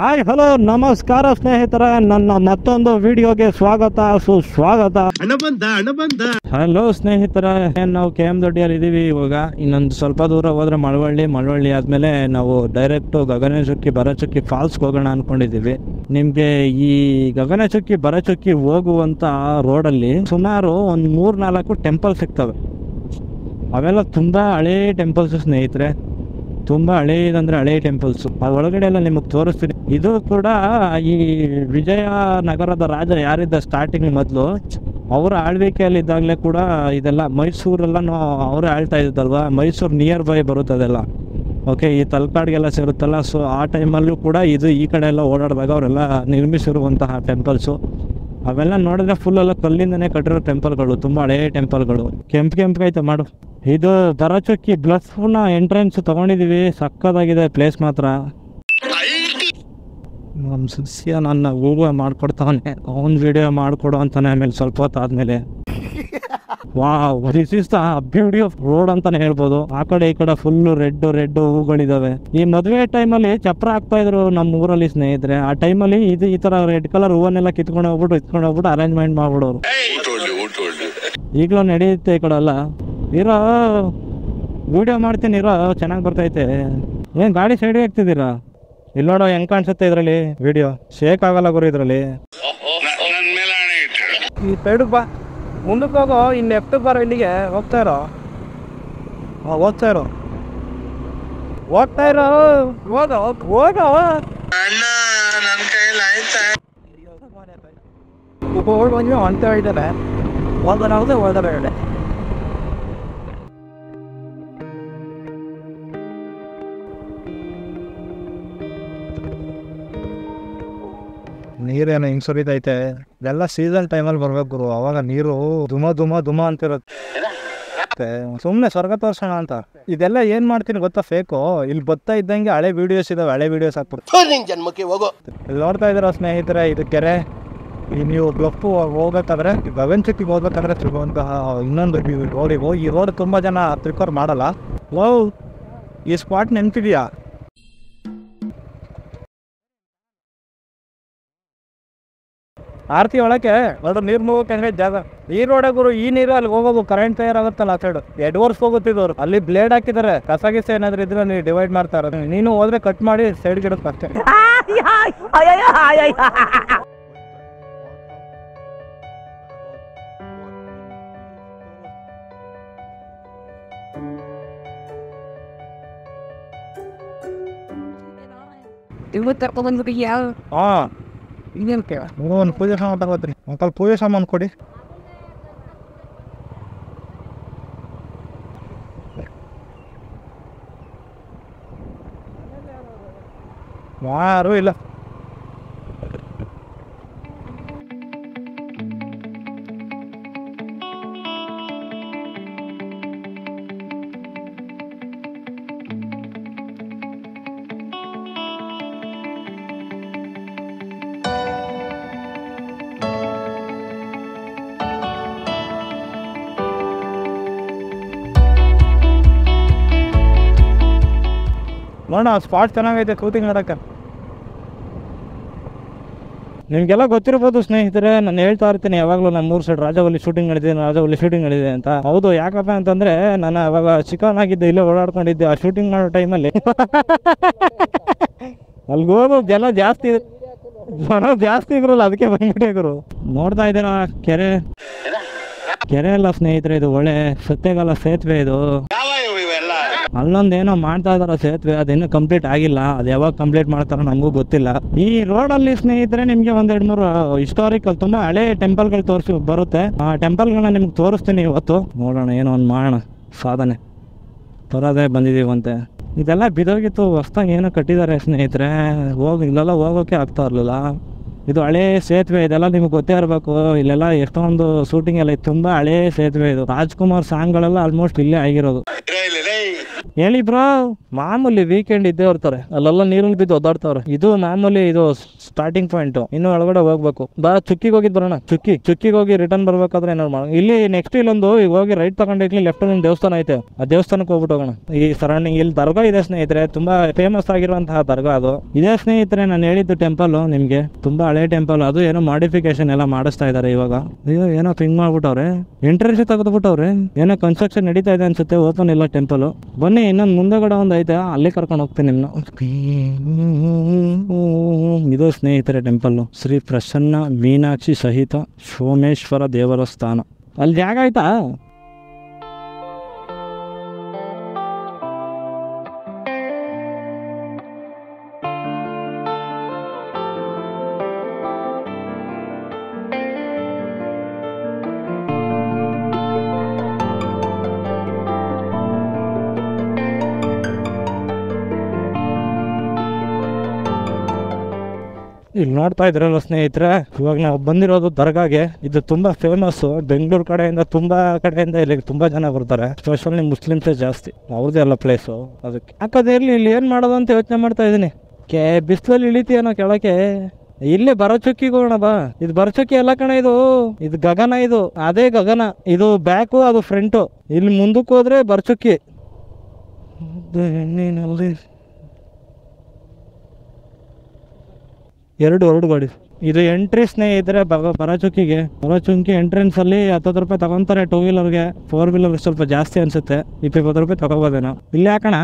Hi hello ನಮಸ್ಕಾರ ಸ್ನೇಹಿತರೆ, ನನ್ನ ಮತ್ತೊಂದು ವಿಡಿಯೋಗೆ ಸ್ವಾಗತ ಸುಸ್ವಾಗತ. ಹಲೋ ಸ್ನೇಹಿತರೆ, ನಾವು KM-Doddiಯಲ್ಲಿ ಇದೀವಿ. ಇವಾಗ ಇನ್ನೊಂದು ಸ್ವಲ್ಪ ದೂರ ಹೋದ್ರೆ ಮಳವಳ್ಳಿ ಆದ್ಮೇಲೆ ನಾವು ಡೈರೆಕ್ಟ್ ಗಗನಚುಕ್ಕಿ ಭರಚುಕ್ಕಿ ಫಾಲ್ಸ್ ಹೋಗೋಣ ಅನ್ಕೊಂಡಿದೀವಿ. ನಿಮ್ಗೆ ಈ ಗಗನಚುಕ್ಕಿ ಭರಚುಕ್ಕಿ ಹೋಗುವಂತ ರೋಡಲ್ಲಿ ಸುಮಾರು ಒಂದು 3-4 ಟೆಂಪಲ್ ಸಿಗ್ತವೆ. ಅವೆಲ್ಲ ತುಂಬಾ ಹಳೇ ಟೆಂಪಲ್ಸ್ ಸ್ನೇಹಿತರೆ, ತುಂಬಾ ಹಳೇದಂದ್ರೆ ಹಳೇ ಟೆಂಪಲ್ಸ್. ಒಳಗಡೆ ಎಲ್ಲ ನಿಮಗೆ ತೋರಿಸ್ತೀನಿ. ಇದು ಕೂಡ ಈ ವಿಜಯನಗರದ ರಾಜ ಯಾರಿದ್ದ ಸ್ಟಾರ್ಟಿಂಗ್ ಮೊದಲು ಅವರ ಆಳ್ವಿಕೆಯಲ್ಲಿ ಇದ್ದಾಗಲೇ ಕೂಡ ಇದೆಲ್ಲ ಮೈಸೂರೆಲ್ಲ ಅವರೇ ಆಳ್ತಾ ಇದ್ದಲ್ವಾ. ಮೈಸೂರು ನಿಯರ್ ಬೈ ಬರುತ್ತದೆಲ್ಲ. ಓಕೆ, ಈ ತಲಕಾಡ್ಗೆಲ್ಲ ಸೇರುತ್ತಲ್ಲ. ಸೊ ಆ ಟೈಮಲ್ಲೂ ಕೂಡ ಇದು ಈ ಕಡೆ ಎಲ್ಲ ಓಡಾಡಿದಾಗ ಅವರೆಲ್ಲ ನಿರ್ಮಿಸಿರುವಂತಹ ಟೆಂಪಲ್ಸು. ಅವೆಲ್ಲ ನೋಡಿದ್ರೆ ಫುಲ್ ಎಲ್ಲ ಕಲ್ಲಿಂದನೇ ಕಟ್ಟಿರೋ ಟೆಂಪಲ್ಗಳು, ತುಂಬ ಹಳೇ ಟೆಂಪಲ್ಗಳು. ಕೆಂಪೈತೆ ಮಾಡು. ಇದು ಭರಚುಕ್ಕಿ ಬ್ಲಸ್ನ ಎಂಟ್ರೆನ್ಸ್ ತಗೊಂಡಿದೀವಿ. ಸಕ್ಕದಾಗಿದೆ ಪ್ಲೇಸ್ ಮಾತ್ರ. ನಮ್ಮ ಸಸ್ಯ ನನ್ನ ವಿಡಿಯೋ ಮಾಡ್ಕೊಡ್ತಾವನೆ, ಅವ್ನು ವಿಡಿಯೋ ಮಾಡಿಕೊಡು ಅಂತಾನೆ. ಆಮೇಲೆ ಸ್ವಲ್ಪ ಹೊತ್ತು ಆದ್ಮೇಲೆ wow, this is the beauty of road ಅಂತಾನೆ ಹೇಳ್ಬೋದು. ಆ ಕಡೆ ಈ ಕಡೆ ಫುಲ್ ರೆಡ್ ಹೂಗಳಿದಾವೆ. ಈ ಮದುವೆ ಟೈಮಲ್ಲಿ ಚಪ್ರ ಹಾಕ್ತಾ ಇದ್ರು ನಮ್ಮ ಊರಲ್ಲಿ ಸ್ನೇಹಿತರೆ. ಆ ಟೈಮಲ್ಲಿ ಈ ತರ ರೆಡ್ ಕಲರ್ ಹೂವನ್ನೆಲ್ಲ ಕಿತ್ಕೊಂಡು ಹೋಗ್ಬಿಟ್ಟು ಅರೇಂಜ್ಮೆಂಟ್ ಮಾಡ್ಬಿಡೋರು. ಈಗಲೂ ನಡೆಯುತ್ತೆ ಈ ಕಡೆ ಎಲ್ಲ. ಇರೋ ವಿಡಿಯೋ ಮಾಡ್ತೀನಿ, ಇರೋ ಚೆನ್ನಾಗಿ ಬರ್ತೈತೆ. ಏನ್ ಗಾಡಿ ಸೈಡ್ ಹಾಕ್ತಿದ್ದೀರಾ? ಇಲ್ಲಿ ನೋಡೋ ಹೆಂಗ್ ಕಾಣಿಸುತ್ತೆ ಇದ್ರಲ್ಲಿ. ವಿಡಿಯೋ ಶೇಕ್ ಆಗಲ್ಲ ಗುರು ಇದ್ರಲ್ಲಿ. ಈ ಸೈಡ್ ಬಾ, ಮುಂದಕ್ಕೆ ಹೋಗೋ. ಇನ್ನು ಲೆಫ್ಟ್ ಬರೋ, ಇಲ್ಲಿಗೆ ಹೋಗ್ತಾ ಇರೋ. ಅಂತ ಹೇಳಿದ್ದಾರೆ. ಹೋದರೆ ನೀರೇನು ಹಿಂಗ್ ಸುರಿತೈತೆ. ಇದೆಲ್ಲ ಸೀಸನ್ ಟೈಮಲ್ಲಿ ಬರ್ಬೇಕು ಗುರು, ಅವಾಗ ನೀರು ಧುಮ ಅಂತಿರುತ್ತೆ. ಸುಮ್ಮನೆ ಸ್ವರ್ಗ ತೋರ್ಸೋಣ ಅಂತ. ಇದೆಲ್ಲ ಏನ್ ಮಾಡ್ತೀನಿ ಗೊತ್ತಾ, ಫೇಕು. ಇಲ್ಲಿ ಬರ್ತಾ ಇದ್ದಂಗೆ ಹಳೆ ವಿಡಿಯೋಸ್ ಇದಾವೆ, ಹಳೆ ವಿಡಿಯೋಸ್ ಹಾಕ್ಬಿಡ್ತೀನಿ. ಇಲ್ಲಿ ನೋಡ್ತಾ ಇದ್ದೀರಾ ಸ್ನೇಹಿತರೆ, ಇದು ಕೆರೆ. ನೀವು ಬ್ಲಫ್ ಹೋಗ್ಬೇಕಾದ್ರೆ, ಗಗನಚುಕ್ಕಿಗೆ ಹೋಗ್ಬೇಕಾದ್ರೆ ಸಿಗುವಂತಹ ಇನ್ನೊಂದು ರೋಡಿಗೂ. ಈ ರೋಡ್ ತುಂಬಾ ಜನ ಪ್ರಿಫರ್ ಮಾಡಲ್ಲ. ಈ ಸ್ಪಾಟ್ ನೆನ್ಪಿದ್ಯಾ? ಆರ್ತಿ ಒಳಕ್ಕೆ ಅದು ನೀರು ಮುಗೋಕೆ ಜಾಗ. ಈ ರೋಡ ಗುರು, ಈ ನೀರು ಅಲ್ಲಿ ಹೋಗೋದು ಕರೆಂಟ್ ತಯಾರಾಗುತ್ತಲ್ಲ ಆ ಸೈಡ್. ಎಡ್ವರ್ಸ್ ಹೋಗುತ್ತಿದ್ದವ್ರು ಅಲ್ಲಿ ಬ್ಲೇಡ್ ಹಾಕಿದ್ದಾರೆ. ಕಸ ಏನಾದ್ರು ಇದ್ರೆ ನೀವು ಡಿವೈಡ್ ಮಾಡ್ತಾ ಇರೋದು. ನೀನು ಹೋದ್ರೆ ಕಟ್ ಮಾಡಿ ಸೈಡ್ ಗಿಡಕ್ಕೆ ಅಷ್ಟೇ. ಒಂದು ಪೂಜೆ ಸಾಮಾನು ತಗೋತೀನಿ. ಅಂಕಲ್ ಪೂಜೆ ಸಾಮಾನು ಕೊಡಿ. ಯಾರು ಇಲ್ಲ. ನೋಡೋಣ, ಸ್ಪಾಟ್ ಚೆನ್ನಾಗೈತೆ ಶೂಟಿಂಗ್ ಮಾಡೋಕ್ಕೆ. ನಿಮಗೆಲ್ಲ ಗೊತ್ತಿರ್ಬೋದು ಸ್ನೇಹಿತರೆ, ನಾನು ಹೇಳ್ತಾ ಇರ್ತೀನಿ ಯಾವಾಗಲೂ ನಮ್ಮ ಊರು ಸೈಡ್ ರಾಜವಲ್ಲಿ ಶೂಟಿಂಗ್ ನಡೆದಿದೆ ಅಂತ. ಹೌದು, ಯಾಕಪ್ಪ ಅಂತಂದರೆ ನಾನು ಅವಾಗ ಚಿಕನ್ ಇಲ್ಲೇ ಓಡಾಡ್ಕೊಂಡಿದ್ದೆ. ಆ ಶೂಟಿಂಗ್ ಮಾಡೋ ಟೈಮಲ್ಲಿ ಅಲ್ಲಿಗೋದು ಜನ ಜಾಸ್ತಿ ಇದ್ರಲ್ಲ, ಅದಕ್ಕೆ ಬಂದ್ಬಿಟ್ಟೆ ಗುರು. ನೋಡ್ತಾ ಇದ್ದೀರಾ ಕೆರೆ ಎಲ್ಲ ಸ್ನೇಹಿತರೆ. ಇದು ಒಳ್ಳೆ ಸತ್ಯಗಾಲ ಸೇತುವೆ. ಇದು ಅಲ್ಲೊಂದೇನೋ ಮಾಡ್ತಾ ಇದಾರ ಸೇತುವೆ, ಅದೇನು ಕಂಪ್ಲೀಟ್ ಆಗಿಲ್ಲ. ಅದು ಯಾವಾಗ ಕಂಪ್ಲೀಟ್ ಮಾಡ್ತಾರೋ ನಮಗೂ ಗೊತ್ತಿಲ್ಲ. ಈ ರೋಡಲ್ಲಿ ಸ್ನೇಹಿತರೆ ನಿಮ್ಗೆ 1-2-3 ಹಿಸ್ಟಾರಿಕಲ್ ತುಂಬಾ ಹಳೆ ಟೆಂಪಲ್ಗಳು ಬರುತ್ತೆ. ಆ ಟೆಂಪಲ್ಗಳನ್ನ ನಿಮ್ಗೆ ತೋರಿಸ್ತೀನಿ ಇವತ್ತು. ನೋಡೋಣ, ಏನೋ ಒಂದು ಮಾಡೋಣ. ಸಾಧನೆ ತರೋದೇ ಬಂದಿದೀವಂತೆ. ಇದೆಲ್ಲ ಬಿದೋಗಿತ್ತು, ಹೊಸ್ದಾಗಿ ಏನೋ ಕಟ್ಟಿದ್ದಾರೆ ಸ್ನೇಹಿತರೆ. ಇಲ್ಲೆಲ್ಲ ಹೋಗೋಕೆ ಆಗ್ತಾ ಇರ್ಲಿಲ್ಲ. ಇದು ಹಳೇ ಸೇತುವೆ. ಇದೆಲ್ಲ ನಿಮ್ಗೆ ಗೊತ್ತೇ ಇರಬೇಕು. ಇಲ್ಲೆಲ್ಲ ಎಷ್ಟೊಂದು ಶೂಟಿಂಗ್ ಎಲ್ಲ ತುಂಬಾ ಹಳೇ ಸೇತುವೆ ಇದು. ರಾಜ್ಕುಮಾರ್ ಸಾಂಗ್ಗಳೆಲ್ಲ ಆಲ್ಮೋಸ್ಟ್ ಇಲ್ಲೇ ಆಗಿರೋದು. ಹೇಳಿ ಬ್ರೋ, ಮಾಮೂಲಿ ವೀಕೆಂಡ್ ಇದ್ದೇ ಇರ್ತಾರೆ, ಅಲ್ಲೆಲ್ಲ ನೀರಲ್ಲಿ ಬಿದ್ದು ಒದ್ದಾಡ್ತಾವ್ರೆ. ಇದು ಮಾಮೂಲಿ, ಇದು ಸ್ಟಾರ್ಟಿಂಗ್ ಪಾಯಿಂಟ್. ಇನ್ನು ಒಳಗಡೆ ಹೋಗ್ಬೇಕು. ಚುಕ್ಕಿಗೆ ಹೋಗಿದ್ ಬರೋಣ. ಚುಕ್ಕಿಗೆ ಹೋಗಿ ರಿಟರ್ನ್ ಬರ್ಬೇಕಾದ್ರೆ ಏನಾರು ಮಾಡೋಣ. ಇಲ್ಲಿ ನೆಕ್ಸ್ಟ್ ಇಲ್ಲೊಂದು ಈಗ ಹೋಗಿ ರೈಟ್ ತಗೊಂಡಿರ್ಲಿ, ಲೆಫ್ಟ್ ಒಂದು ದೇವಸ್ಥಾನ ಐತೆ, ಆ ದೇವಸ್ಥಾನಕ್ಕೆ ಹೋಗ್ಬಿಟ್ಟು ಹೋಗೋಣ. ಈ ಸರೌಂಡಿಂಗ್ ಇಲ್ಲಿ ದರ್ಗಾ ಇದೆ ಸ್ನೇಹಿತರೆ, ತುಂಬಾ ಫೇಮಸ್ ಆಗಿರುವಂತಹ ದರ್ಗಾ ಅದು. ಇದೇ ಸ್ನೇಹಿತರೆ ನಾನು ಹೇಳಿದ್ದು ಟೆಂಪಲ್ ನಿಮ್ಗೆ, ತುಂಬಾ ಹಳೆ ಟೆಂಪಲ್. ಅದು ಏನೋ ಮಾಡಿಫಿಕೇಶನ್ ಎಲ್ಲ ಮಾಡಿಸ್ತಾ ಇದಾರೆ ಇವಾಗ. ಅಯ್ಯೋ ಏನೋ ಪಿಂಗ್ ಮಾಡ್ಬಿಟ್ಟವ್ರೆ, ಎಂಟ್ರೆನ್ಸ್ ತೆಗೆದ್ಬಿಟ್ಟವ್ರೆ. ಏನೋ ಕನ್ಸ್ಟ್ರಕ್ಷನ್ ನಡೀತಾ ಇದೆ ಅನ್ಸುತ್ತೆ, ಓಪನ್ ಇಲ್ಲ ಟೆಂಪಲ್. ಬನ್ನಿ ಇನ್ನೊಂದು ಮುಂದೆಗಡೆ ಒಂದು ಐತೆ, ಅಲ್ಲಿ ಕರ್ಕೊಂಡು ಹೋಗ್ತೀನಿ ನಿಮ್ನ. ಇದು ಸ್ನೇಹಿತರೆ ಟೆಂಪಲ್, ಶ್ರೀ ಪ್ರಸನ್ನ ಮೀನಾಕ್ಷಿ ಸಹಿತ ಸೋಮೇಶ್ವರ ದೇವರ ಸ್ಥಾನ. ಅಲ್ಲಿ ಜಾಗ ಆಯ್ತಾ? ಇಲ್ಲಿ ನೋಡ್ತಾ ಇದ್ರಲ್ಲ ಸ್ನೇಹಿತರೆ, ಇವಾಗ ನಾವು ಬಂದಿರೋದು ದರ್ಗಾಗೆ. ಇದು ತುಂಬಾ ಫೇಮಸ್, ಬೆಂಗಳೂರು ಕಡೆಯಿಂದ ತುಂಬಾ ಕಡೆಯಿಂದ ಇಲ್ಲಿ ತುಂಬಾ ಜನ ಬರ್ತಾರೆ, ಸ್ಪೆಷಲಿ ಮುಸ್ಲಿಮ್ಸೇ ಜಾಸ್ತಿ. ಅವ್ರದ್ದೇ ಅಲ್ಲ ಪ್ಲೇಸು, ಅದಕ್ಕೆ ಯಾಕಂದ್ರೆ ಇಲ್ಲಿ ಏನ್ ಮಾಡೋದು ಅಂತ ಯೋಚನೆ ಮಾಡ್ತಾ ಇದೀನಿ. ಬಿಸಿಲಲ್ಲಿ ಇಳಿತೀಯನೋ ಕೆಳಕ್ಕೆ. ಇಲ್ಲೇ ಬರಚುಕ್ಕಿಗೆ ಹೋಗೋಣ ಬಾ. ಇದು ಬರಚುಕ್ಕಿ ಎಲ್ಲ ಕಣ, ಇದು ಗಗನ, ಇದು ಅದೇ ಗಗನ. ಇದು ಬ್ಯಾಕು, ಅದು ಫ್ರಂಟು. ಇಲ್ಲಿ ಮುಂದಕ್ಕೆ ಹೋದ್ರೆ ಬರಚುಕ್ಕಿ. ಎರಡು ಗಾಡಿ. ಇದು ಎಂಟ್ರಿ ಸ್ನೇಹಿತರೆ ಬರಚುಕ್ಕಿಗೆ. ಬರಚುಕ್ಕಿ ಎಂಟ್ರೆನ್ಸ್ ಅಲ್ಲಿ 10 ರೂಪಾಯಿ ತಗೊಂತಾರೆ 2 ವೀಲರ್ಗೆ. 4 ವೀಲರ್ ಸ್ವಲ್ಪ ಜಾಸ್ತಿ ಅನ್ಸುತ್ತೆ, 20 ರೂಪಾಯಿ ತಗೋಬೋದೇನೋ. ಇಲ್ಲಿ ಹಾಕೋಣ.